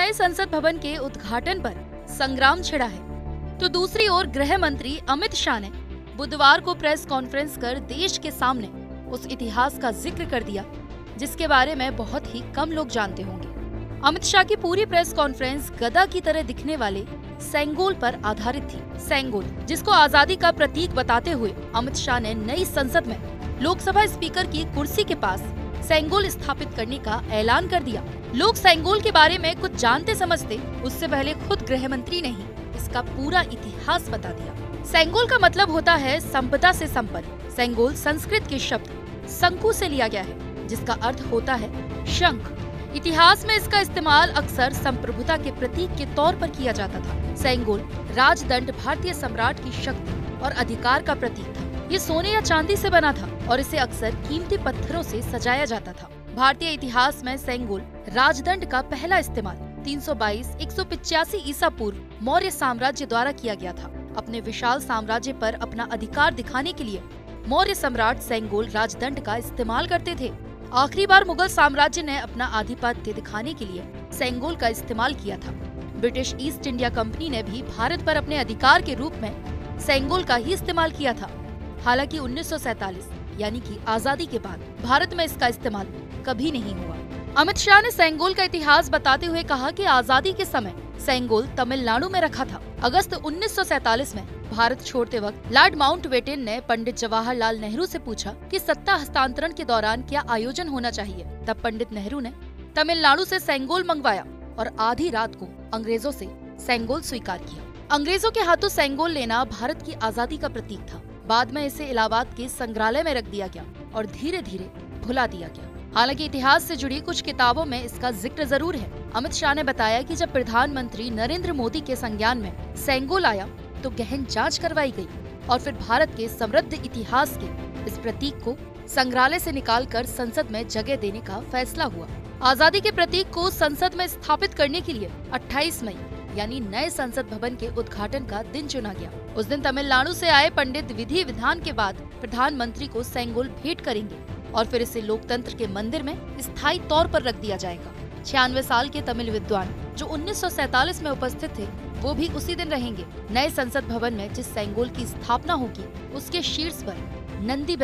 नए संसद भवन के उद्घाटन पर संग्राम छिड़ा है, तो दूसरी ओर गृह मंत्री अमित शाह ने बुधवार को प्रेस कॉन्फ्रेंस कर देश के सामने उस इतिहास का जिक्र कर दिया जिसके बारे में बहुत ही कम लोग जानते होंगे। अमित शाह की पूरी प्रेस कॉन्फ्रेंस गदा की तरह दिखने वाले सेंगोल पर आधारित थी। सेंगोल, जिसको आजादी का प्रतीक बताते हुए अमित शाह ने नई संसद में लोकसभा स्पीकर की कुर्सी के पास सेंगोल स्थापित करने का ऐलान कर दिया। लोग सेंगोल के बारे में कुछ जानते समझते उससे पहले खुद गृह मंत्री ने ही इसका पूरा इतिहास बता दिया। सेंगोल का मतलब होता है संपदा से संपन्न। सेंगोल संस्कृत के शब्द शंकु से लिया गया है, जिसका अर्थ होता है शंख। इतिहास में इसका इस्तेमाल अक्सर संप्रभुता के प्रतीक के तौर पर किया जाता था। सेंगोल राजदंड भारतीय सम्राट की शक्ति और अधिकार का प्रतीक था। ये सोने या चांदी से बना था और इसे अक्सर कीमती पत्थरों से सजाया जाता था। भारतीय इतिहास में सेंगोल राजदंड का पहला इस्तेमाल 322-185 ईसा पूर्व मौर्य साम्राज्य द्वारा किया गया था। अपने विशाल साम्राज्य पर अपना अधिकार दिखाने के लिए मौर्य सम्राट सेंगोल राजदंड का इस्तेमाल करते थे। आखिरी बार मुगल साम्राज्य ने अपना आधिपत्य दिखाने के लिए सेंगोल का इस्तेमाल किया था। ब्रिटिश ईस्ट इंडिया कंपनी ने भी भारत पर अपने अधिकार के रूप में सेंगोल का ही इस्तेमाल किया था। हालांकि 1947 यानी कि आजादी के बाद भारत में इसका इस्तेमाल कभी नहीं हुआ। अमित शाह ने सेंगोल का इतिहास बताते हुए कहा कि आजादी के समय सेंगोल तमिलनाडु में रखा था। अगस्त 1947 में भारत छोड़ते वक्त लॉर्ड माउंटबेटन ने पंडित जवाहरलाल नेहरू से पूछा कि सत्ता हस्तांतरण के दौरान क्या आयोजन होना चाहिए। तब पंडित नेहरू ने तमिलनाडु से सेंगोल मंगवाया और आधी रात को अंग्रेजों से सेंगोल स्वीकार किया। अंग्रेजों के हाथों सेंगोल लेना भारत की आजादी का प्रतीक था। बाद में इसे इलाहाबाद के संग्रहालय में रख दिया गया और धीरे धीरे भुला दिया गया। हालांकि इतिहास से जुड़ी कुछ किताबों में इसका जिक्र जरूर है। अमित शाह ने बताया कि जब प्रधानमंत्री नरेंद्र मोदी के संज्ञान में सेंगोल आया तो गहन जांच करवाई गई और फिर भारत के समृद्ध इतिहास के इस प्रतीक को संग्रहालय से निकालकर संसद में जगह देने का फैसला हुआ। आजादी के प्रतीक को संसद में स्थापित करने के लिए 28 मई यानी नए संसद भवन के उद्घाटन का दिन चुना गया। उस दिन तमिलनाडु से आए पंडित विधि विधान के बाद प्रधानमंत्री को सेंगोल भेंट करेंगे और फिर इसे लोकतंत्र के मंदिर में स्थायी तौर पर रख दिया जाएगा। 96 साल के तमिल विद्वान जो 1947 में उपस्थित थे वो भी उसी दिन रहेंगे। नए संसद भवन में जिस सेंगोल की स्थापना होगी उसके शीर्ष पर नंदी